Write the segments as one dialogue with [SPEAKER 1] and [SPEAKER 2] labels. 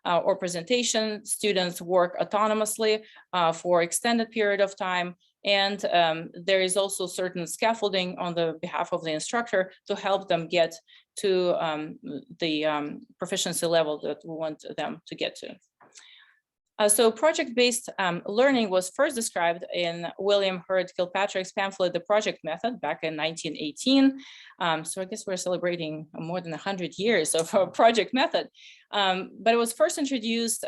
[SPEAKER 1] or presentation. Students work autonomously for extended period of time. And there is also certain scaffolding on the behalf of the instructor to help them get to the proficiency level that we want them to get to. So project-based learning was first described in William Hurd Kilpatrick's pamphlet, The Project Method, back in 1918. So I guess we're celebrating more than 100 years of a project method. But it was first introduced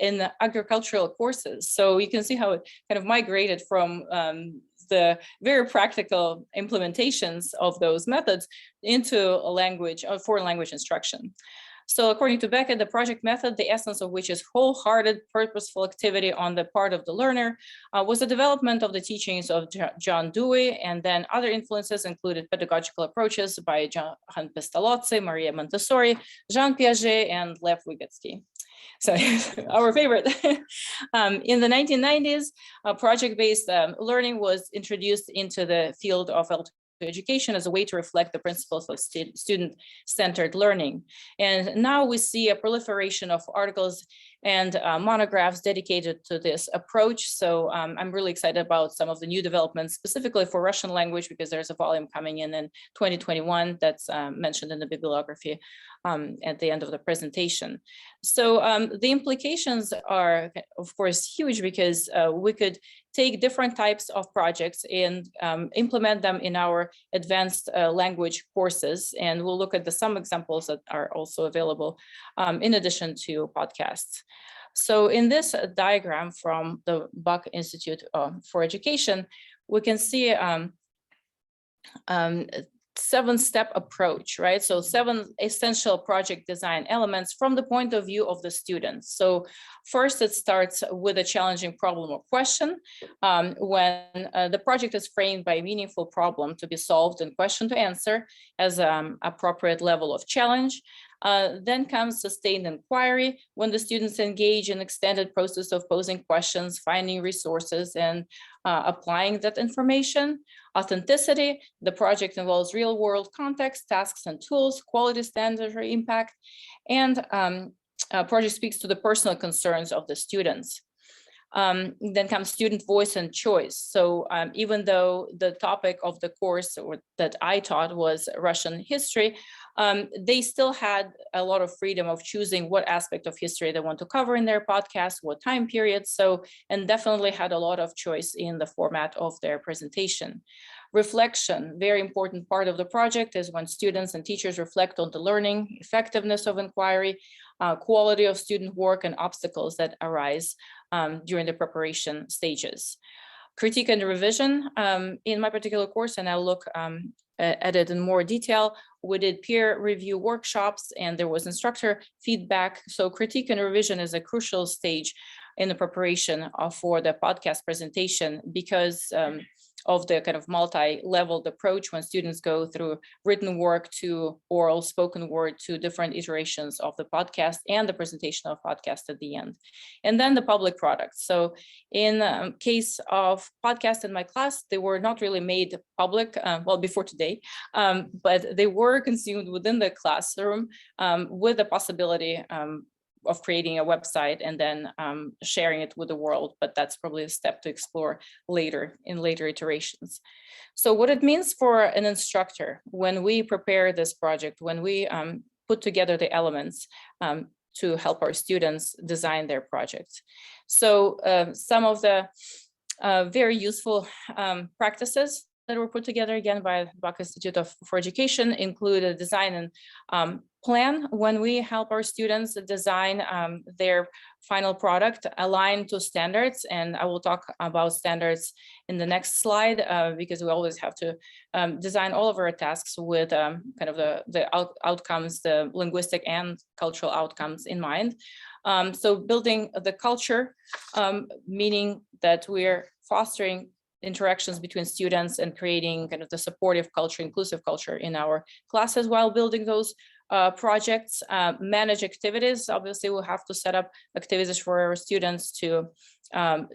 [SPEAKER 1] in agricultural courses. So you can see how it kind of migrated from the very practical implementations of those methods into a language, foreign language instruction. So according to Beckett, the project method, the essence of which is wholehearted, purposeful activity on the part of the learner, was the development of the teachings of John Dewey, and then other influences included pedagogical approaches by John Pestalozzi, Maria Montessori, Jean Piaget, and Lev Vygotsky. So our favorite. In the 1990s, project-based learning was introduced into the field of education as a way to reflect the principles of student-centered learning. And now we see a proliferation of articles and monographs dedicated to this approach. So I'm really excited about some of the new developments, specifically for Russian language, because there's a volume coming in 2021 that's mentioned in the bibliography at the end of the presentation. So the implications are, of course, huge, because we could take different types of projects and implement them in our advanced language courses. And we'll look at some examples that are also available in addition to podcasts. So in this diagram from the Buck Institute for Education, we can see seven-step approach, right? So 7 essential project design elements from the point of view of the students. So first, it starts with a challenging problem or question. When the project is framed by a meaningful problem to be solved and question to answer as appropriate level of challenge. Then comes sustained inquiry, when the students engage in extended process of posing questions, finding resources, and applying that information. Authenticity, the project involves real world context, tasks and tools, quality standards or impact, and project speaks to the personal concerns of the students. Then comes student voice and choice. So even though the topic of the course that I taught was Russian history, they still had a lot of freedom of choosing what aspect of history they want to cover in their podcast, what time period. So, and definitely had a lot of choice in the format of their presentation. Reflection, very important part of the project, is when students and teachers reflect on the learning, effectiveness of inquiry, quality of student work, and obstacles that arise during the preparation stages. Critique and revision, in my particular course, and I'll look at it in more detail, we did peer review workshops and there was instructor feedback. So critique and revision is a crucial stage in the preparation for the podcast presentation, because of the kind of multi-leveled approach when students go through written work to oral spoken word to different iterations of the podcast and the presentation of podcast at the end. And then the public product. So in case of podcast in my class, they were not really made public, well, before today, but they were consumed within the classroom with the possibility of creating a website and then sharing it with the world, but that's probably a step to explore later in later iterations. So what it means for an instructor when we prepare this project, when we put together the elements to help our students design their projects. So some of the very useful practices that were put together again by the Buck Institute for Education include a design and plan when we help our students design their final product aligned to standards. And I will talk about standards in the next slide because we always have to design all of our tasks with kind of the outcomes, the linguistic and cultural outcomes in mind. So building the culture, meaning that we're fostering interactions between students and creating kind of the supportive culture, inclusive culture in our classes while building those projects. Manage activities. Obviously, we'll have to set up activities for our students to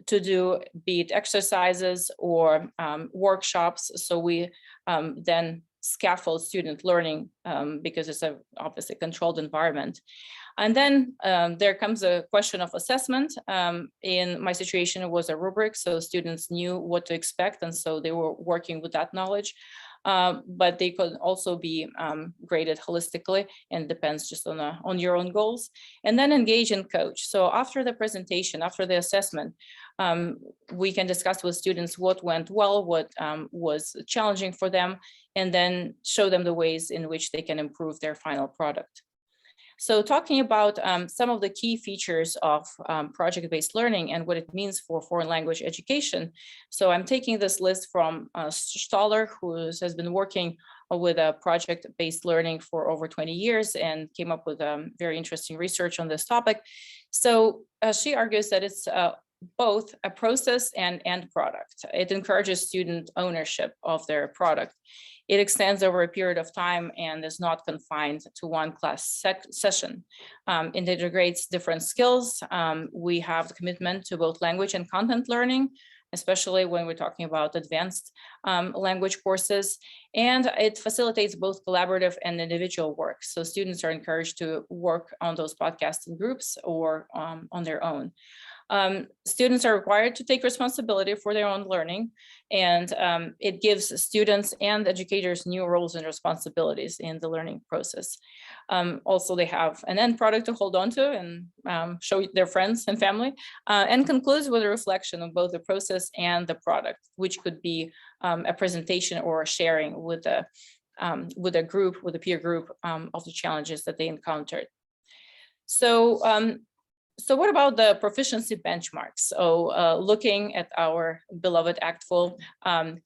[SPEAKER 1] do, be it exercises or workshops. So we then scaffold student learning because it's a obviously controlled environment. And then there comes a question of assessment. In my situation, it was a rubric, so students knew what to expect, and so they were working with that knowledge. But they could also be graded holistically, and depends just on your own goals. And then engage and coach. So after the presentation, after the assessment, we can discuss with students what went well, what was challenging for them, and then show them the ways in which they can improve their final product. So talking about some of the key features of project-based learning and what it means for foreign language education. So I'm taking this list from Stoller, who has been working with a project-based learning for over 20 years and came up with very interesting research on this topic. So she argues that it's both a process and end product. It encourages student ownership of their product. It extends over a period of time and is not confined to one class session. It integrates different skills. We have the commitment to both language and content learning, especially when we're talking about advanced language courses. And it facilitates both collaborative and individual work. So students are encouraged to work on those podcasts in groups or on their own. Students are required to take responsibility for their own learning, and it gives students and educators new roles and responsibilities in the learning process. Also, they have an end product to hold on to and show their friends and family, and concludes with a reflection of both the process and the product, which could be a presentation or a sharing with a group, with a peer group of the challenges that they encountered. So what about the proficiency benchmarks? So looking at our beloved ACTFL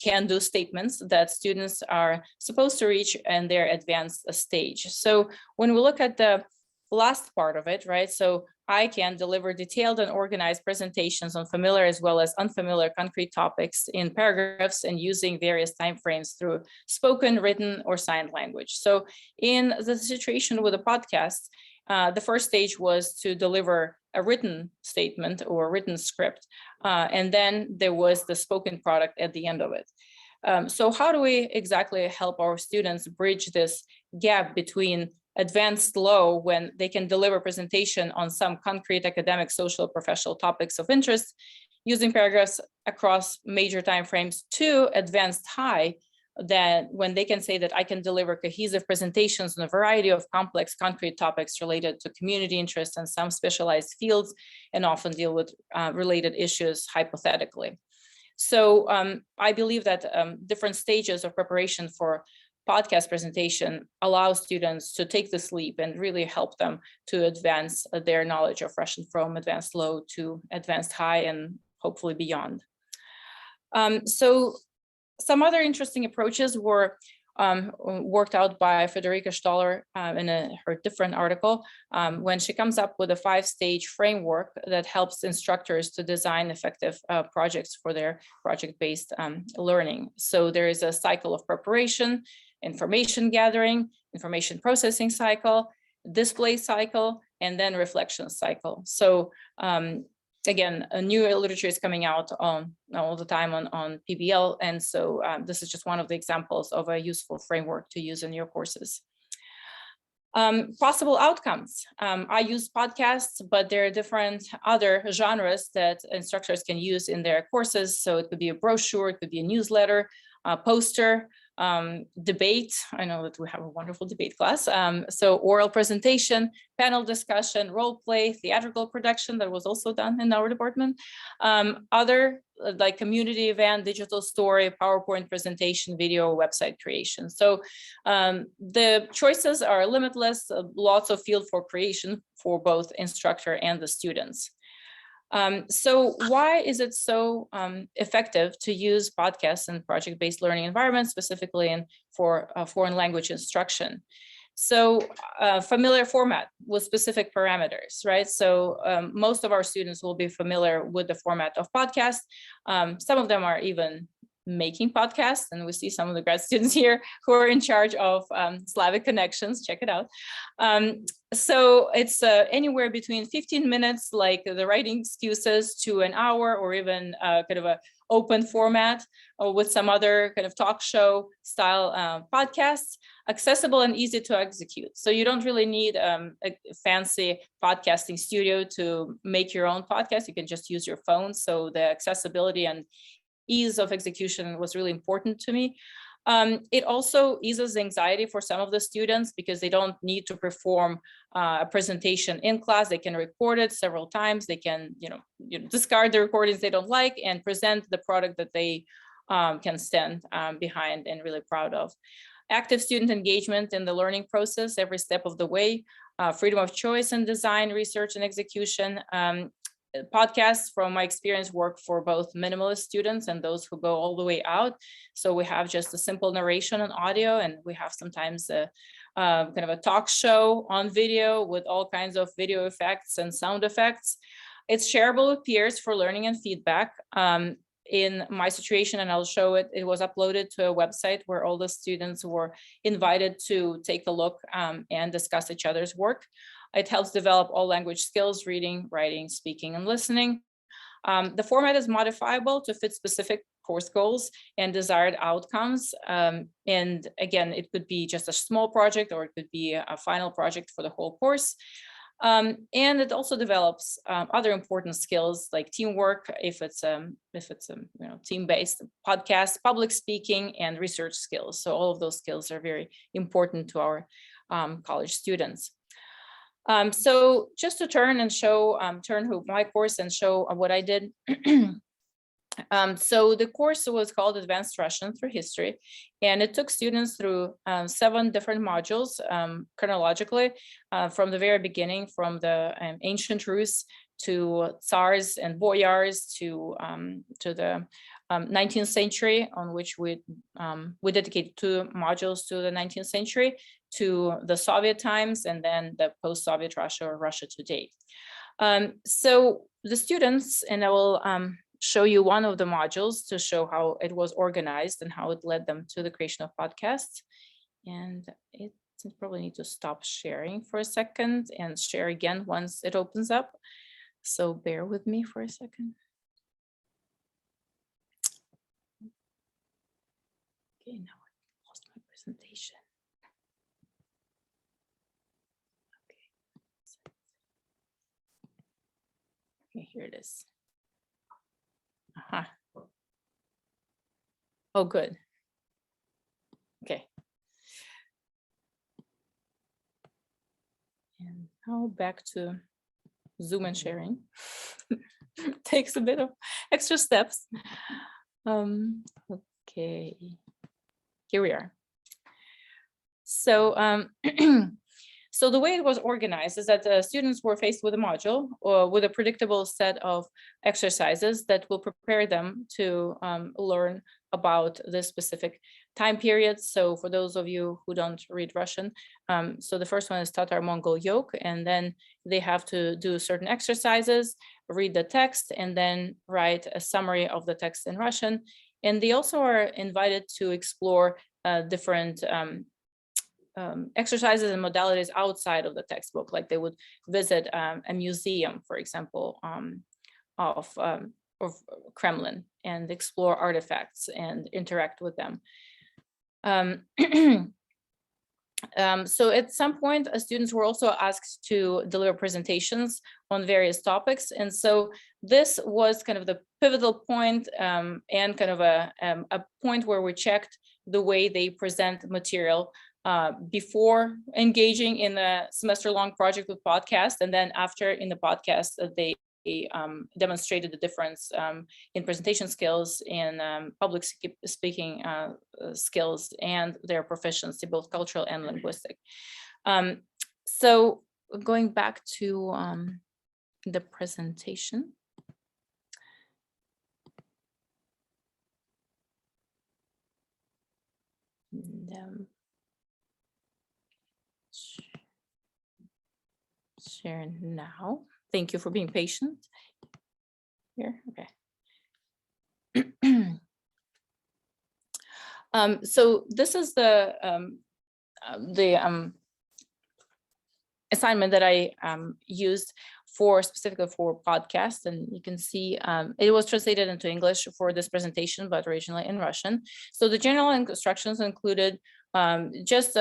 [SPEAKER 1] can-do statements that students are supposed to reach in their advanced stage. So when we look at the last part of it, right? So I can deliver detailed and organized presentations on familiar as well as unfamiliar concrete topics in paragraphs and using various timeframes through spoken, written, or signed language. So in the situation with a podcast, the first stage was to deliver a written statement or a written script, and then there was the spoken product at the end of it. So how do we exactly help our students bridge this gap between advanced low, when they can deliver presentation on some concrete academic, social, professional topics of interest using paragraphs across major timeframes, to advanced high, that when they can say that I can deliver cohesive presentations on a variety of complex concrete topics related to community interests and some specialized fields, and often deal with related issues hypothetically. So I believe that different stages of preparation for podcast presentation allow students to take this leap and really help them to advance their knowledge of Russian from advanced low to advanced high and hopefully beyond. So some other interesting approaches were worked out by Federica Stoller in her different article, when she comes up with a 5-stage framework that helps instructors to design effective projects for their project-based learning. So there is a cycle of preparation, information gathering, information processing cycle, display cycle, and then reflection cycle. So again, a new literature is coming out all the time on PBL. And so this is just one of the examples of a useful framework to use in your courses. Possible outcomes. I use podcasts, but there are different other genres that instructors can use in their courses. So it could be a brochure, it could be a newsletter, a poster, debate. I know that we have a wonderful debate class. So oral presentation, panel discussion, role play, theatrical production that was also done in our department. Other like community event, digital story, PowerPoint presentation, video, website creation. So the choices are limitless, lots of field for creation for both instructor and the students. So why is it so effective to use podcasts in project-based learning environments, specifically for foreign language instruction? So familiar format with specific parameters, right? So most of our students will be familiar with the format of podcasts. Some of them are even making podcasts, and we see some of the grad students here who are in charge of Slavic connections. Check it out. So it's anywhere between 15 minutes, like the writing excuses, to an hour, or even kind of open format or with some other kind of talk show style podcasts, accessible and easy to execute. So you don't really need a fancy podcasting studio to make your own podcast. You can just use your phone. So the accessibility and ease of execution was really important to me. It also eases anxiety for some of the students because they don't need to perform a presentation in class. They can record it several times. They can, discard the recordings they don't like and present the product that they can stand behind and really proud of. Active student engagement in the learning process every step of the way, freedom of choice in design, research, and execution. Podcasts, from my experience, work for both minimalist students and those who go all the way out. So we have just a simple narration on audio, and we have sometimes a kind of a talk show on video with all kinds of video effects and sound effects. It's shareable with peers for learning and feedback. In my situation, and I'll show it, it was uploaded to a website where all the students were invited to take a look and discuss each other's work. It helps develop all language skills: reading, writing, speaking, and listening. The format is modifiable to fit specific course goals and desired outcomes. And again, it could be just a small project, or it could be a final project for the whole course. And it also develops other important skills like teamwork, if it's team-based, podcast, public speaking, and research skills. So all of those skills are very important to our college students. So just to turn my course and show what I did. So the course was called Advanced Russian Through History, and it took students through 7 different modules chronologically from the very beginning, from the ancient Rus to Tsars and Boyars to the 19th century, on which we dedicated 2 modules to the 19th century, to the Soviet times, and then the post-Soviet Russia, or Russia today. So the students, and I will show you one of the modules to show how it was organized and how it led them to the creation of podcasts. And it probably need to stop sharing for a second and share again once it opens up. So bear with me for a second. Okay, now I lost my presentation. Okay, here it is. Oh, good. Okay. And now back to Zoom and sharing. Takes a bit of extra steps. Okay, here we are. So so the way it was organized is that the students were faced with a module or with a predictable set of exercises that will prepare them to learn about this specific time period. So for those of you who don't read Russian, so the first one is Tatar-Mongol yoke, and then they have to do certain exercises, read the text, and then write a summary of the text in Russian. And they also are invited to explore different exercises and modalities outside of the textbook, like they would visit a museum, for example, of Kremlin, and explore artifacts and interact with them. So at some point, students were also asked to deliver presentations on various topics. And so this was kind of the pivotal point and kind of a point where we checked the way they present material before engaging in a semester-long project with podcast, and then after in the podcast they demonstrated the difference in presentation skills, in public speaking skills, and their proficiency, both cultural and linguistic. So going back to the presentation. And, share now. Thank you for being patient. Here, okay. So this is the assignment that I used specifically for podcasts. And you can see it was translated into English for this presentation, but originally in Russian. So the general instructions included just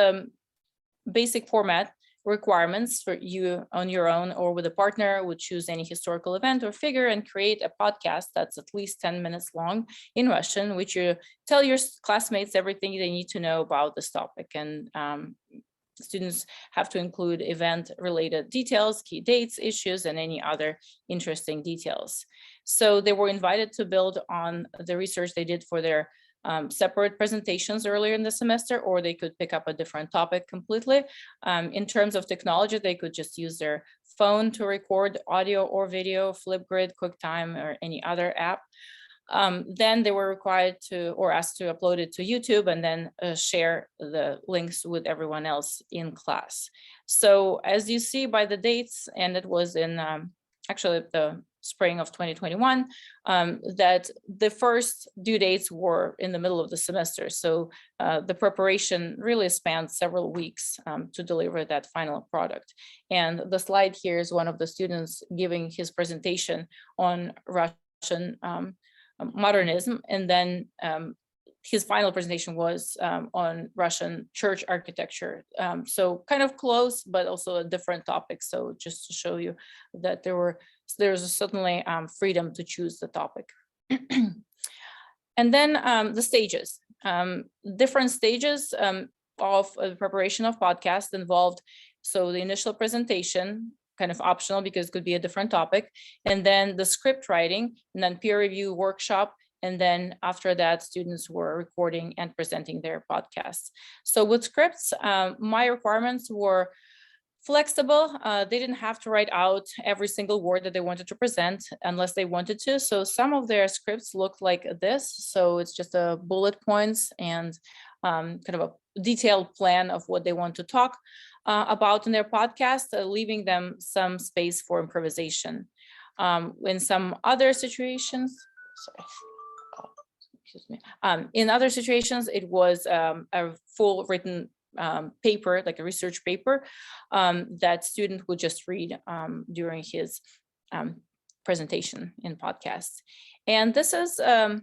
[SPEAKER 1] basic format requirements for you on your own or with a partner. Would choose any historical event or figure and create a podcast that's at least 10 minutes long in Russian, which you tell your classmates everything they need to know about this topic. And students have to include event related details, key dates, issues, and any other interesting details. So they were invited to build on the research they did for their separate presentations earlier in the semester, or they could pick up a different topic completely. In terms of technology, they could just use their phone to record audio or video, Flipgrid, QuickTime, or any other app. Then they were required to, or asked to upload it to YouTube and then share the links with everyone else in class. So as you see by the dates, and it was in actually the spring of 2021, that the first due dates were in the middle of the semester. So the preparation really spanned several weeks to deliver that final product. And the slide here is one of the students giving his presentation on Russian modernism. And then his final presentation was on Russian church architecture. So kind of close, but also a different topic. So just to show you that there's certainly freedom to choose the topic. And then the stages, different stages of preparation of podcast involved. So the initial presentation, kind of optional because it could be a different topic, and then the script writing, and then peer review workshop. And then after that, students were recording and presenting their podcasts. So with scripts, my requirements were flexible. They didn't have to write out every single word that they wanted to present unless they wanted to. So some of their scripts looked like this. So it's just a bullet points and kind of a detailed plan of what they want to talk about in their podcast, leaving them some space for improvisation. In some other situations, in other situations, it was a full written paper, like a research paper, that student would just read during his presentation in podcast. And this is the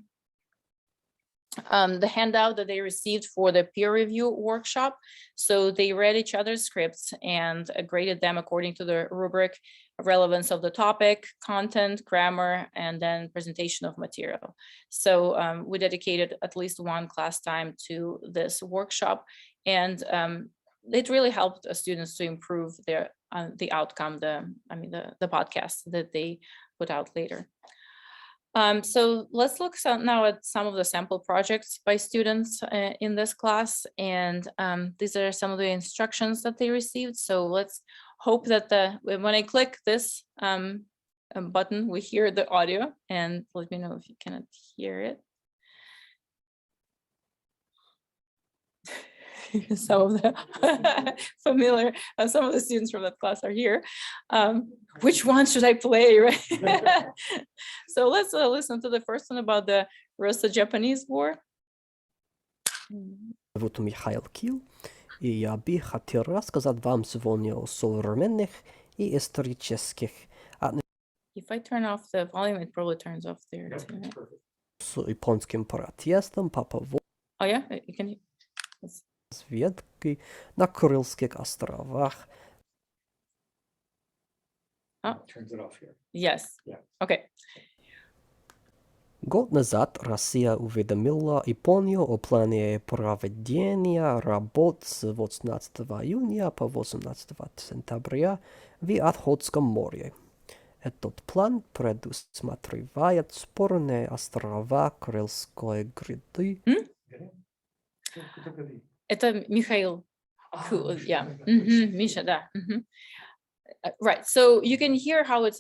[SPEAKER 1] handout that they received for the peer review workshop. So they read each other's scripts and graded them according to the rubric relevance of the topic, content, grammar, and then presentation of material. So we dedicated at least one class time to this workshop, and it really helped students to improve their the outcome, the podcast that they put out later. So let's look now at some of the sample projects by students in this class, and these are some of the instructions that they received. So let's hope that when I click this button, we hear the audio, and let me know if you cannot hear it. Some of the familiar, some of the students from that class are here. Which one should I play, right? So let's listen to the first one about the Russo-Japanese War.
[SPEAKER 2] Зовут Михаил Кил, и я бы хотел рассказать вам сегодня о современных и исторических
[SPEAKER 1] If I turn off the volume, it probably turns off there too.
[SPEAKER 2] с японским протестом по поводу
[SPEAKER 1] Oh yeah, you can.
[SPEAKER 2] разведки на Курильских островах.
[SPEAKER 1] Oh.
[SPEAKER 3] Turns it off here.
[SPEAKER 1] Yes.
[SPEAKER 3] Yeah.
[SPEAKER 1] Okay.
[SPEAKER 2] Год назад Россия уведомила Японию о плане проведения работ с 18 июня по 18 сентября в Охотском море. Этот план предусматривает спорные острова Курильской гряды.
[SPEAKER 1] Это Михаил. Yeah. Misha, да. Right. So you can hear how it's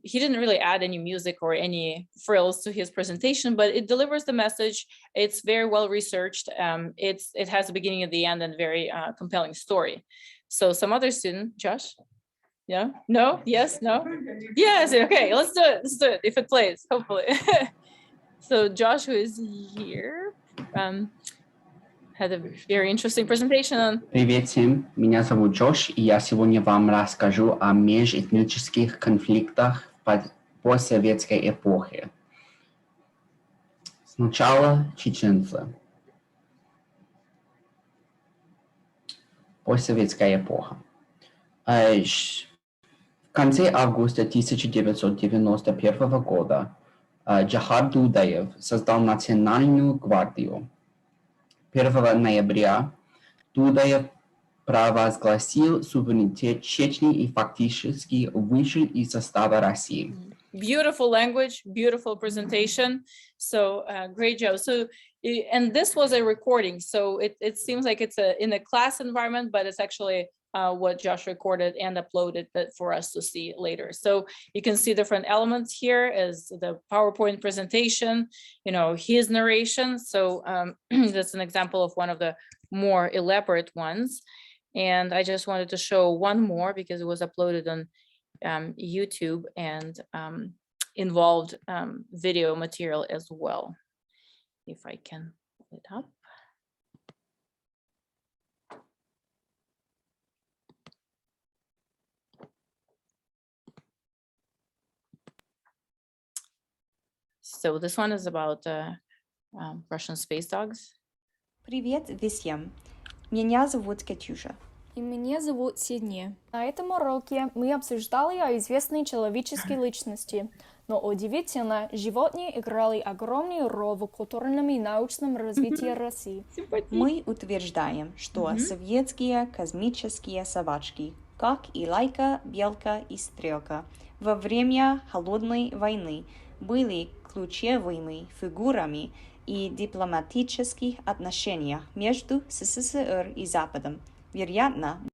[SPEAKER 1] he didn't really add any music or any frills to his presentation, but it delivers the message. It's very well researched. It has a beginning and the end and very compelling story. So some other student, Josh? Yeah? No? Yes? No? Yes. Okay. Let's do it. Let's do it. If it plays, hopefully. So Josh, who is here, had a very interesting presentation.
[SPEAKER 3] Привет всем, меня зовут Джош, и я сегодня вам расскажу о межэтнических конфликтах в постсоветской эпохе. Сначала чеченцы. Постсоветская эпоха. В конце августа 1991 года Джахар Дудаев создал Национальную гвардию. 1 ноября Дудаев провозгласил суверенитет Чечни и фактически вышел из состава России.
[SPEAKER 1] Beautiful language, beautiful presentation. So great job. So, and this was a recording. So it seems like it's in a class environment, but it's actually what Josh recorded and uploaded for us to see later. So you can see different elements here as the PowerPoint presentation, his narration. So that's an example of one of the more elaborate ones. And I just wanted to show one more because it was uploaded on YouTube and involved video material as well. If I can pull it up. So this one is about Russian space dogs.
[SPEAKER 4] Привет всем! Меня зовут Катюша.
[SPEAKER 5] И меня зовут Сидни. На этом уроке мы обсуждали известные человеческие личности, но удивительно, животные играли огромную роль в культурном и научном развитии России.
[SPEAKER 4] Мы утверждаем, что советские космические собачки, как и лайка, белка и стрелка, во время Холодной войны были ключевыми фигурами и дипломатических отношениях между СССР и Западом. Вероятно.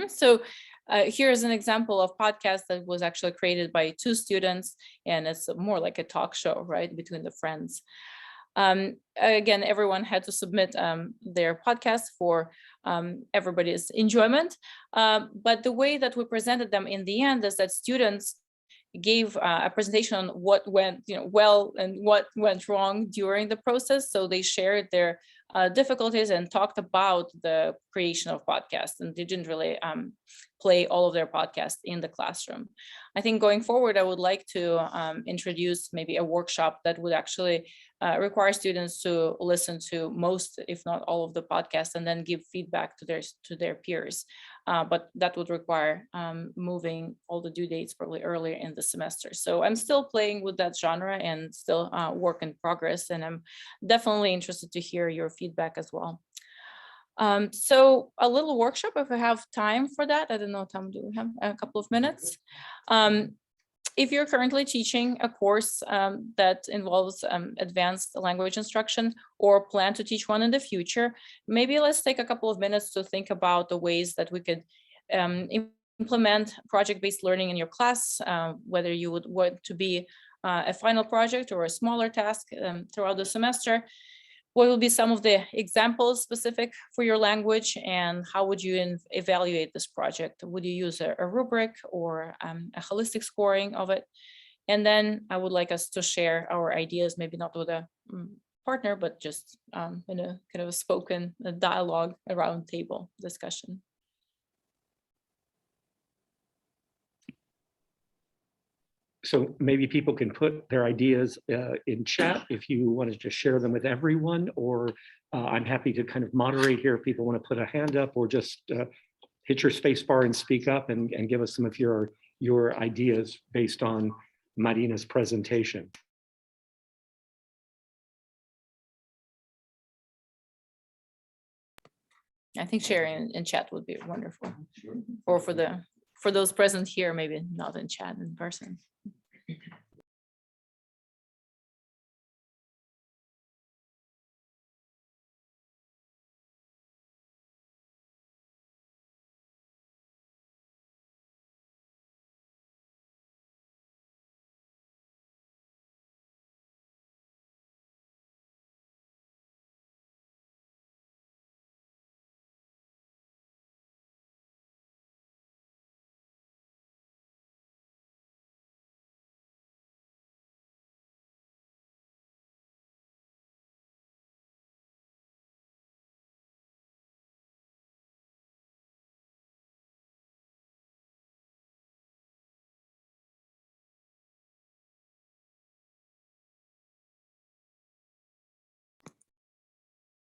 [SPEAKER 1] So here's an example of podcast that was actually created by 2 students, and it's more like a talk show, right, between the friends. Again, everyone had to submit their podcast for everybody's enjoyment. But the way that we presented them in the end is that students gave a presentation on what went well and what went wrong during the process. So they shared their difficulties and talked about the creation of podcasts, and they didn't really play all of their podcasts in the classroom. I think going forward, I would like to introduce maybe a workshop that would actually require students to listen to most, if not all, of the podcasts and then give feedback to their peers. But that would require moving all the due dates probably earlier in the semester. So I'm still playing with that genre and still work in progress, and I'm definitely interested to hear your feedback as well. So a little workshop, if we have time for that. I don't know, Tom, do we have a couple of minutes? If you're currently teaching a course that involves advanced language instruction or plan to teach one in the future, maybe let's take a couple of minutes to think about the ways that we could implement project-based learning in your class, whether you would want to be a final project or a smaller task throughout the semester. What will be some of the examples specific for your language, and how would you evaluate this project? Would you use a rubric or a holistic scoring of it? And then I would like us to share our ideas, maybe not with a partner, but just in a kind of a spoken dialogue around table discussion.
[SPEAKER 6] So maybe people can put their ideas in chat if you want to just share them with everyone, or I'm happy to kind of moderate here if people want to put a hand up, or just hit your space bar and speak up and give us some of your ideas based on Marina's presentation.
[SPEAKER 1] I think sharing in chat would be wonderful, or for those present here, maybe not in chat, in person.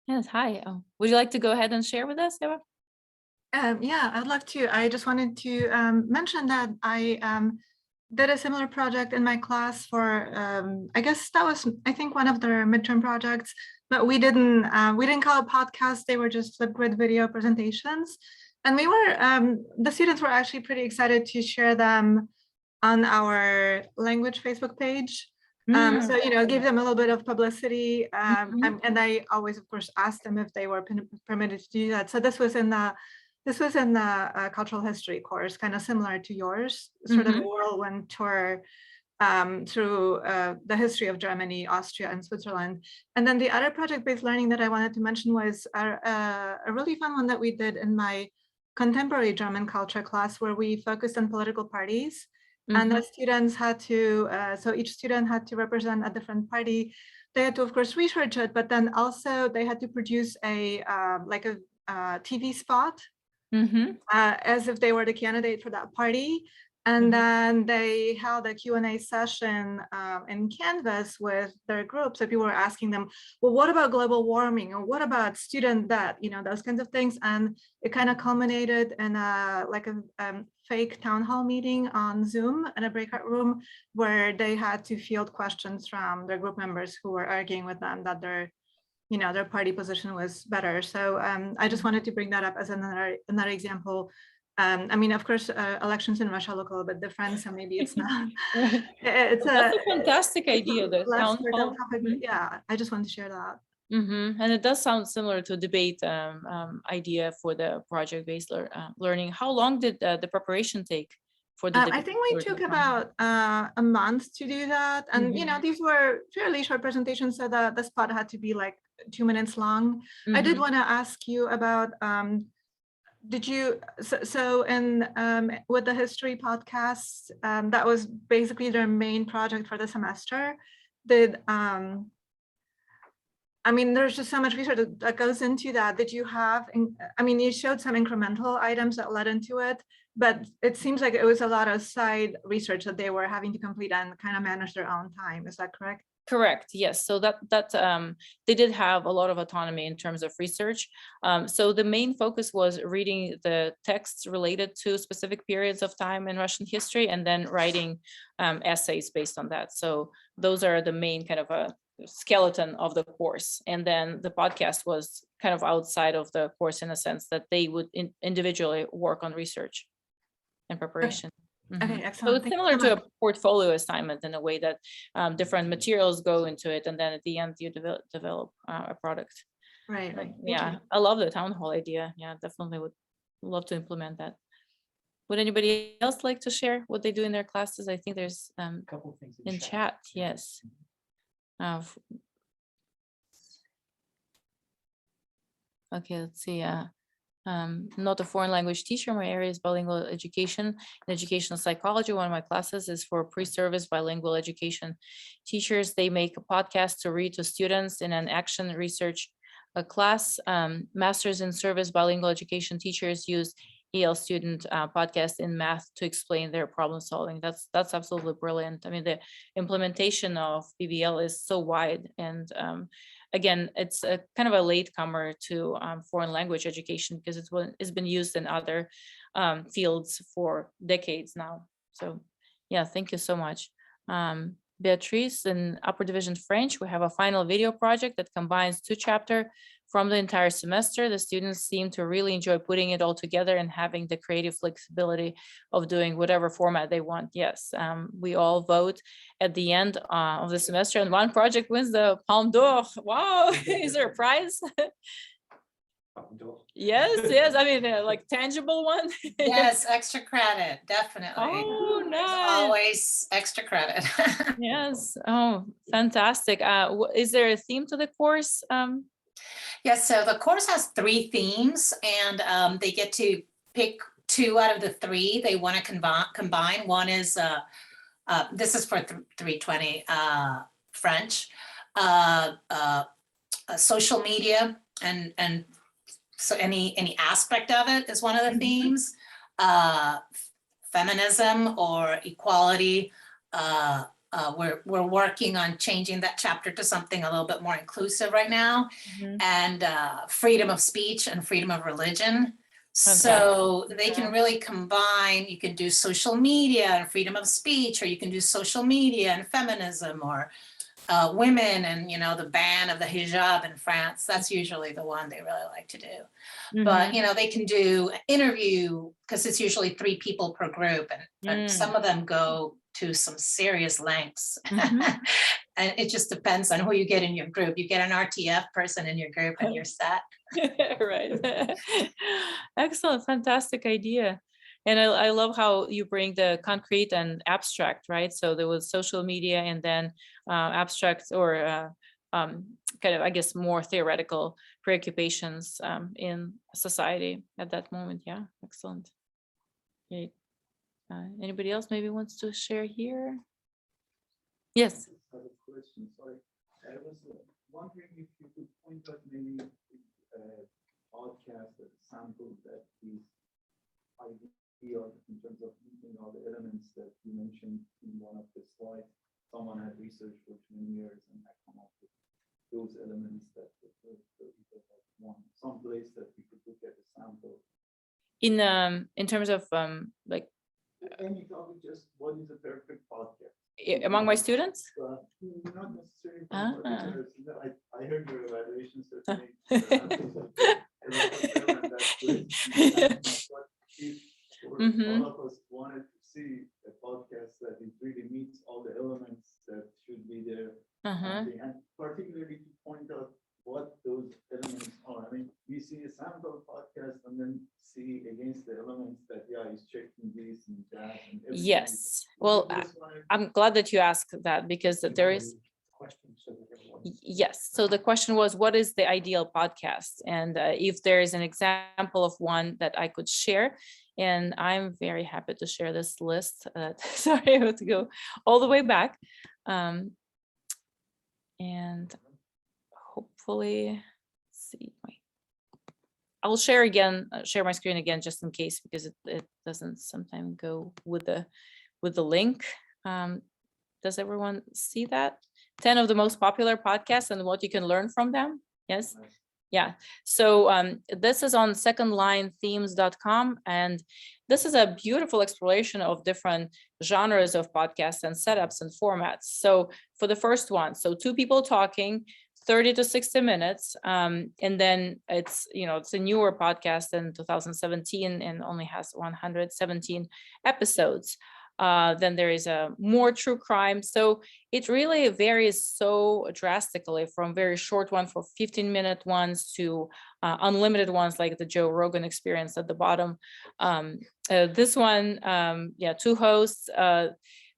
[SPEAKER 1] Yes, hi. Would you like to go ahead and share with us, Eva?
[SPEAKER 7] Yeah, I'd love to. I just wanted to mention that I did a similar project in my class for, I guess that was, I think, one of their midterm projects, but we didn't call it podcasts. They were just Flipgrid video presentations. And the students were actually pretty excited to share them on our language Facebook page. So, give them a little bit of publicity. And I always, of course, asked them if they were permitted to do that. So this was in the cultural history course, kind of similar to yours, sort of a whirlwind tour through the history of Germany, Austria, and Switzerland. And then the other project-based learning that I wanted to mention was a really fun one that we did in my contemporary German culture class, where we focused on political parties. And the students had to, so each student had to represent a different party. They had to, of course, research it, but then also they had to produce a TV spot as if they were the candidate for that party. And then they held a Q&A session in Canvas with their group. So people were asking them, well, what about global warming? Or what about student debt? Those kinds of things. And it kind of culminated in a fake town hall meeting on Zoom in a breakout room, where they had to field questions from their group members who were arguing with them that their party position was better. So I just wanted to bring that up as another example. I mean, of course, elections in Russia look a little bit different, so maybe it's not. It's
[SPEAKER 1] That's a fantastic idea. The
[SPEAKER 7] less
[SPEAKER 1] town
[SPEAKER 7] fertile
[SPEAKER 1] hall.
[SPEAKER 7] topic, but yeah, I just wanted to share that.
[SPEAKER 1] And it does sound similar to debate idea for the project-based learning. How long did the preparation take for the
[SPEAKER 7] I think we took about a month to do that. And, these were fairly short presentations, so the spot had to be like 2 minutes long. I did want to ask you about, did you, with the history podcast, that was basically their main project for the semester. I mean, there's just so much research that goes into that. Did you have, I mean, you showed some incremental items that led into it, but it seems like it was a lot of side research that they were having to complete and kind of manage their own time. Is that correct?
[SPEAKER 1] Correct. Yes. So that they did have a lot of autonomy in terms of research. So the main focus was reading the texts related to specific periods of time in Russian history, and then writing essays based on that. So those are the main kind of a skeleton of the course. And then the podcast was kind of outside of the course, in a sense that they would individually work on research and preparation.
[SPEAKER 7] Okay, excellent.
[SPEAKER 1] So it's similar to a portfolio assignment in a way that different materials go into it, and then at the end you develop a product.
[SPEAKER 7] Right.
[SPEAKER 1] Yeah, I love the town hall idea. Yeah, definitely would love to implement that. Would anybody else like to share what they do in their classes? I think there's a
[SPEAKER 6] couple of things
[SPEAKER 1] in chat. Yes. Okay, let's see. Not a foreign language teacher. My area is bilingual education and educational psychology. One of my classes is for pre-service bilingual education teachers. They make a podcast to read to students in an action research class. Masters in service bilingual education teachers use EL student podcast in math to explain their problem solving. That's absolutely brilliant. I mean, the implementation of BBL is so wide, and again, it's a kind of a latecomer to foreign language education, because it's been used in other fields for decades now. So yeah, thank you so much. Beatrice, in upper division French, we have a final video project that combines 2 chapters from the entire semester. The students seem to really enjoy putting it all together and having the creative flexibility of doing whatever format they want. Yes, we all vote at the end of the semester, and one project wins the Palme d'Or. Wow, is there a prize? Yes. I mean, like tangible one.
[SPEAKER 8] Yes, extra credit, definitely.
[SPEAKER 1] Oh,
[SPEAKER 8] There's
[SPEAKER 1] nice.
[SPEAKER 8] always extra credit.
[SPEAKER 1] Yes. Oh, fantastic. Is there a theme to the course?
[SPEAKER 8] Yes, so the course has 3 themes, and they get to pick 2 out of the 3 they want to combine. One is, this is for 320 French, social media, and so any aspect of it is one of the themes. Feminism or equality we're working on changing that chapter to something a little bit more inclusive right now, and freedom of speech and freedom of religion. So they can really combine, you can do social media and freedom of speech, or you can do social media and feminism, or women and, you know, the ban of the hijab in France. That's usually the one they really like to do. But, you know, they can do an interview because it's usually 3 people per group, and some of them go to some serious lengths. And it just depends on who you get in your group. You get an RTF person in your group and you're set.
[SPEAKER 1] Right. Excellent, fantastic idea. And I love how you bring the concrete and abstract, right? So there was social media and then abstract or kind of, I guess, more theoretical preoccupations in society at that moment. Yeah, excellent. Great. Anybody else maybe wants to share here? Yes.
[SPEAKER 9] I have a question. Sorry, I was wondering if you could point out maybe podcast that sample that is ideal in terms of meeting all the elements that you mentioned in one of the slides. Someone had researched for 20 years and had come up with those elements that one someplace that we could look at the sample.
[SPEAKER 1] In terms of like
[SPEAKER 9] any topic, just what is a perfect podcast?
[SPEAKER 1] Among my students?
[SPEAKER 9] Not necessarily. I heard your evaluation certainly. All of us wanted to see a podcast that it really meets all the elements that should be there, and particularly to point out what those elements are. I mean, we see a sample podcast and then see against the elements that is checking this and that. And
[SPEAKER 1] yes. Well, I'm glad that you asked that, because there is. Yes. So the question was, what is the ideal podcast? And if there is an example of one that I could share, and I'm very happy to share this list. Sorry, I have to go all the way back. And hopefully, see, I'll share again, share my screen again, just in case, because it doesn't sometimes go with the link. Does everyone see that? 10 of the most popular podcasts and what you can learn from them. Yes. Yeah. So this is on secondlinethemes.com, and this is a beautiful exploration of different genres of podcasts and setups and formats. So for the first one, so 2 people talking, 30 to 60 minutes. And then it's a newer podcast in 2017 and only has 117 episodes. Then there is a more true crime. So it really varies so drastically from very short one for 15-minute ones to unlimited ones like the Joe Rogan Experience at the bottom. This one, 2 hosts.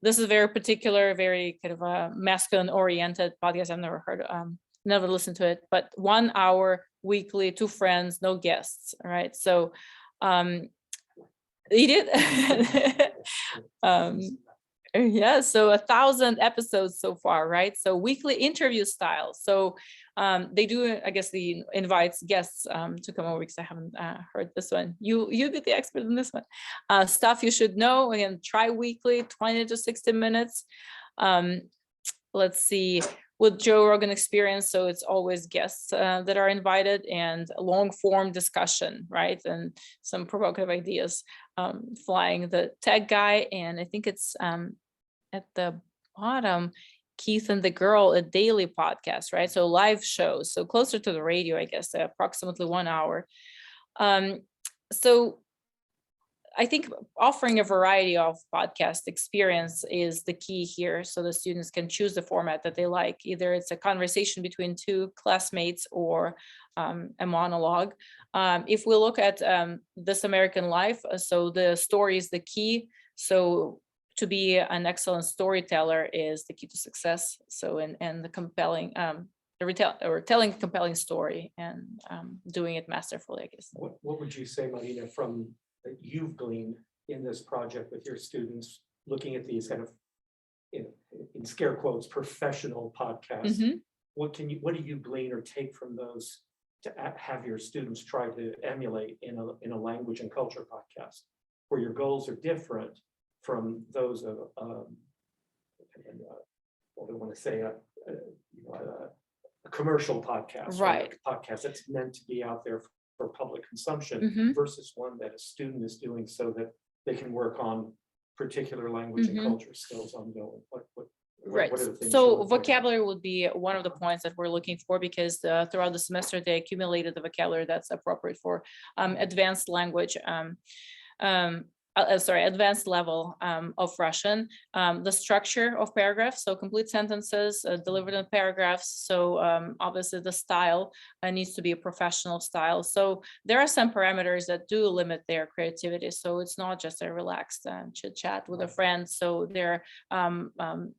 [SPEAKER 1] This is very particular, very kind of a masculine oriented podcast. I've never heard, never listened to it, but 1 hour weekly, 2 friends, no guests. All right. So he did. Yeah, so 1,000 episodes so far, right? So weekly interview style. So they do, I guess, the invites guests to come over, because I haven't heard this one. You be the expert in this one. Stuff you should know. Again, tri-weekly, 20 to 60 minutes. Let's see. With Joe Rogan Experience, so it's always guests that are invited, and long form discussion, right? And some provocative ideas. Flying the tech guy, and I think it's at the bottom, Keith and the Girl, a daily podcast, right? So live shows, so closer to the radio, I guess, approximately 1 hour. So I think offering a variety of podcast experience is the key here, so the students can choose the format that they like. Either it's a conversation between 2 classmates or a monologue. If we look at This American Life, so the story is the key. So to be an excellent storyteller is the key to success. So and the compelling, telling a compelling story and doing it masterfully, I guess.
[SPEAKER 6] What would you say, Marina, from that you've gleaned in this project with your students, looking at these kind of, in scare quotes, professional podcasts? What do you glean or take from those to have your students try to emulate in a language and culture podcast, where your goals are different from those of well, I want to say a commercial podcast,
[SPEAKER 1] Right.
[SPEAKER 6] A podcast that's meant to be out there for public consumption
[SPEAKER 1] Mhm.
[SPEAKER 6] versus one that a student is doing so that they can work on particular language and
[SPEAKER 1] Mhm.
[SPEAKER 6] culture skills ongoing.
[SPEAKER 1] Right.
[SPEAKER 6] What are the things you're
[SPEAKER 1] So
[SPEAKER 6] looking at?
[SPEAKER 1] vocabulary would be one of the points that we're looking for, because throughout the semester they accumulated the vocabulary that's appropriate for advanced language. Advanced level of Russian, the structure of paragraphs, so complete sentences delivered in paragraphs. So obviously the style needs to be a professional style. So there are some parameters that do limit their creativity. So it's not just a relaxed chit chat with a friend. So there are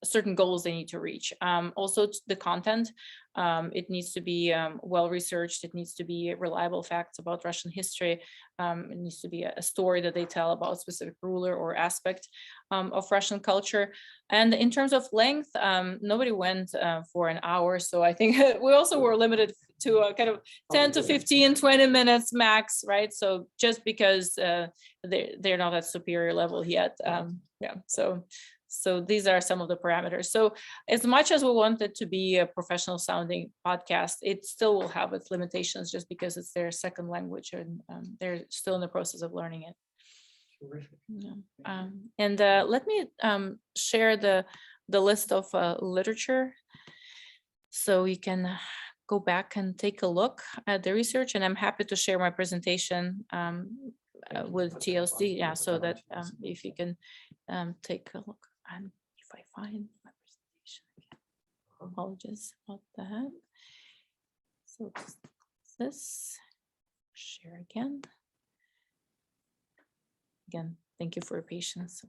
[SPEAKER 1] certain goals they need to reach. Also the content, it needs to be well researched. It needs to be reliable facts about Russian history. It needs to be a story that they tell about a specific ruler or aspect of Russian culture. And in terms of length, nobody went for an hour. So I think we also were limited to a kind of 10 to 15, 20 minutes max, right? So just because they're not at superior level yet. Yeah, so these are some of the parameters. So as much as we want it to be a professional sounding podcast, it still will have its limitations just because it's their second language and they're still in the process of learning it. Yeah. And let me share the list of literature so you can go back and take a look at the research, and I'm happy to share my presentation with TLC, yeah, so that if you can take a look. And if I find my presentation again, apologies about that. So this, share again. Again, thank you for your patience.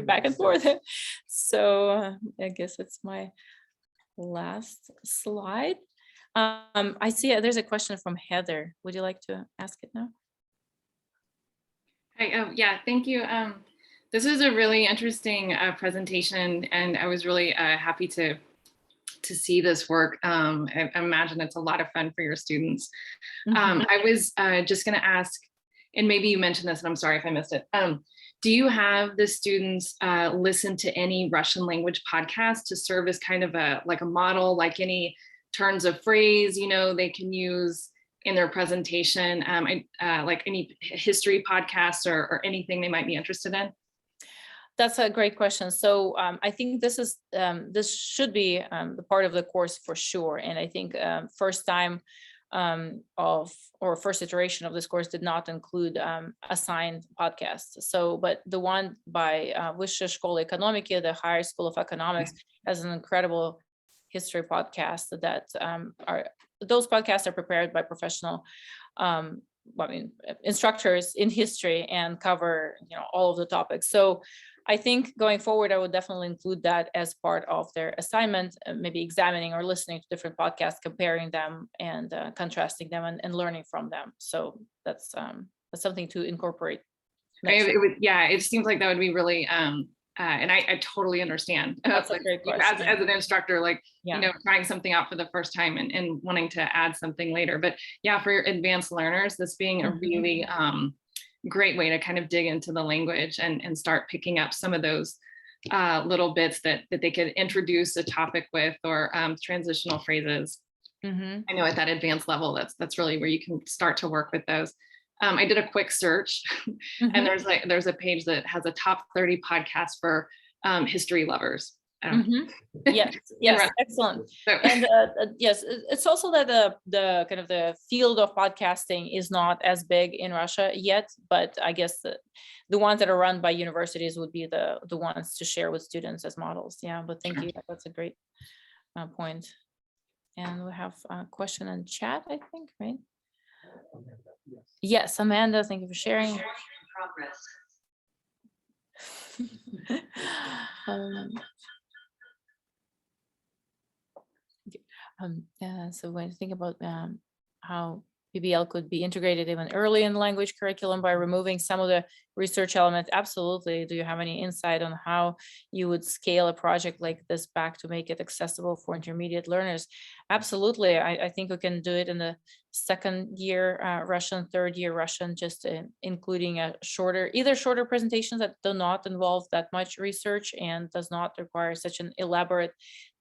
[SPEAKER 1] Back and forth. So I guess it's my last slide. I see there's a question from Heather. Would you like to ask it now?
[SPEAKER 10] Hi, yeah, thank you. This was a really interesting presentation, and I was really happy to see this work. I imagine it's a lot of fun for your students. I was just going to ask, and maybe you mentioned this, and I'm sorry if I missed it. Do you have the students listen to any Russian language podcasts to serve as kind of a model, like any turns of phrase, they can use in their presentation, like any history podcasts or anything they might be interested in?
[SPEAKER 1] That's a great question. So I think this should be the part of the course for sure. And I think first iteration of this course did not include assigned podcasts. So, but the one by Vysshaya Shkola Ekonomiki, the Higher School of Economics, has an incredible history podcast that those podcasts are prepared by professional instructors in history and cover all of the topics. So I think going forward, I would definitely include that as part of their assignment, maybe examining or listening to different podcasts, comparing them and contrasting them and learning from them. So that's something to incorporate.
[SPEAKER 10] It seems like that would be really, and I totally understand.
[SPEAKER 1] That's a great question.
[SPEAKER 10] As an instructor, trying something out for the first time and wanting to add something later. But yeah, for your advanced learners, this being a really great way to kind of dig into the language and start picking up some of those little bits that they could introduce a topic with, or transitional phrases. I know at that advanced level, that's really where you can start to work with those. I did a quick search and there's a page that has a top 30 podcasts for history lovers.
[SPEAKER 1] Yes, excellent. So. And yes, it's also that the kind of the field of podcasting is not as big in Russia yet, but I guess the ones that are run by universities would be the ones to share with students as models. Yeah, but thank you. That's a great point. And we have a question in chat, I think, right? Yes, Amanda, thank you for sharing. So when you think about how PBL could be integrated even early in the language curriculum by removing some of the research elements. Absolutely. Do you have any insight on how you would scale a project like this back to make it accessible for intermediate learners? Absolutely. I think we can do it in the second year Russian, third year Russian, just including a either shorter presentations that do not involve that much research and does not require such an elaborate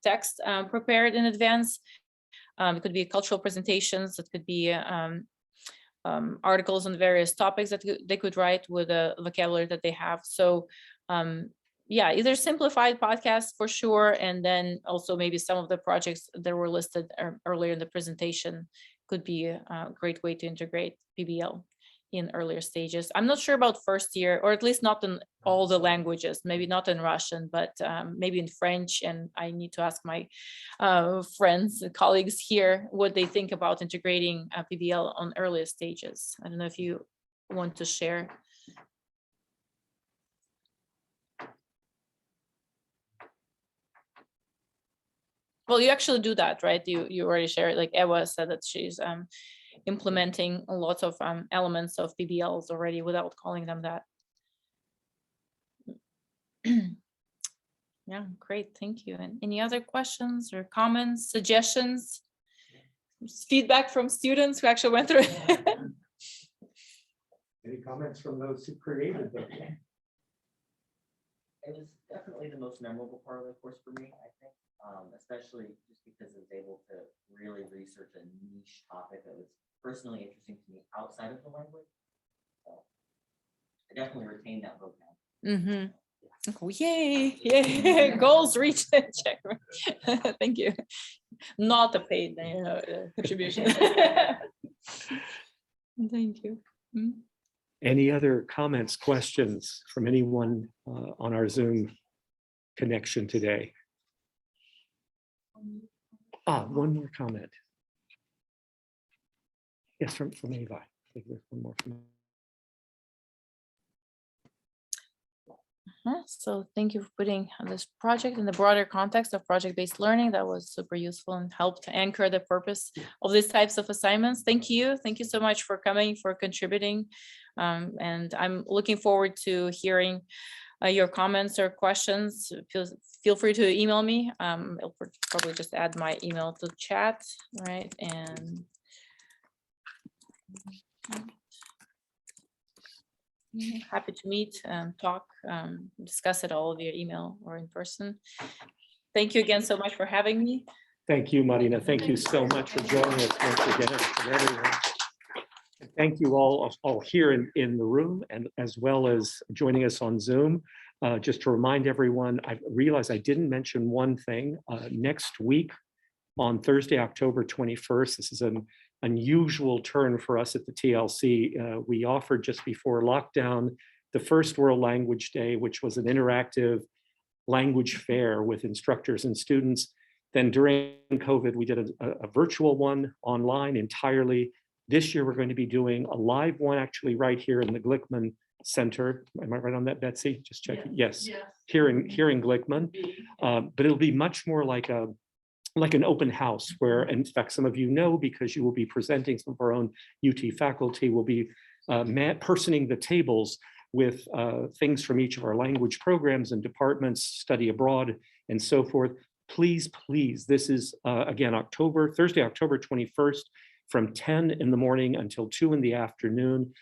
[SPEAKER 1] text prepared in advance. It could be cultural presentations, it could be articles on various topics that they could write with a vocabulary that they have. So yeah, either simplified podcasts for sure, and then also maybe some of the projects that were listed earlier in the presentation could be a great way to integrate PBL in earlier stages. I'm not sure about first year, or at least not in all the languages, maybe not in Russian, but maybe in French. And I need to ask my friends and colleagues here what they think about integrating PBL on earlier stages. I don't know if you want to share. Well, you actually do that, right? You already shared, like Eva said that she's implementing a lot of elements of PBLs already without calling them that. Yeah, great, thank you. And any other questions or comments, suggestions, feedback from students who actually went through it?
[SPEAKER 6] Any comments from those who created them?
[SPEAKER 11] It was definitely the most memorable part of the course for me, I think, especially just because I was able to really research a niche topic that was personally interesting to me outside of the language. So I definitely retained that vocab.
[SPEAKER 1] Mm-hmm. Oh, yay, yay, goals reached. Check. Thank you. Not a paid contribution. Thank you.
[SPEAKER 6] Any other comments, questions from anyone on our Zoom connection today? One more comment. Yes, from Eva. I think there's one more from
[SPEAKER 1] So thank you for putting this project in the broader context of project-based learning. That was super useful and helped anchor the purpose of these types of assignments. Thank you. Thank you so much for coming, for contributing. And I'm looking forward to hearing your comments or questions. Feel free to email me. I'll probably just add my email to chat, right? And happy to meet and talk, discuss it all via email or in person. Thank you again so much for having me.
[SPEAKER 6] Thank you, Marina. Thank you so much for joining us once again. Everyone. Thank you all here in the room, and as well as joining us on Zoom. Just to remind everyone, I realized I didn't mention one thing. Next week on Thursday, October 21st, this is an unusual turn for us at the TLC. We offered just before lockdown the first World Language Day, which was an interactive language fair with instructors and students. Then during COVID, we did a virtual one online entirely. This year, we're going to be doing a live one actually right here in the Glickman Center. Am I right on that, Betsy? Just checking. Yes, here in Glickman. But it'll be much more like an open house where, in fact, some of you know, because you will be presenting, some of our own UT faculty will be personing the tables with things from each of our language programs and departments, study abroad, and so forth. Please, please, this is, again, Thursday, October 21st, from 10 in the morning until 2 in the afternoon.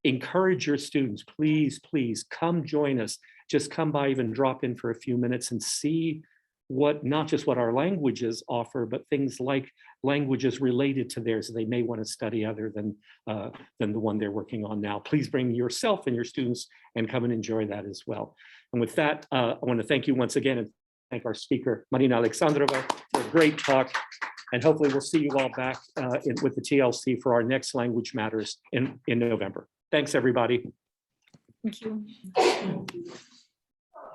[SPEAKER 6] Encourage your students, please, please come join us. Just come by, even drop in for a few minutes and see not just what our languages offer, but things like languages related to theirs that they may want to study other than the one they're working on now. Please bring yourself and your students and come and enjoy that as well. And with that, I want to thank you once again and thank our speaker, Marina Alexandrova, for a great talk. And hopefully we'll see you all back with the TLC for our next Language Matters in November. Thanks, everybody.
[SPEAKER 1] Thank you.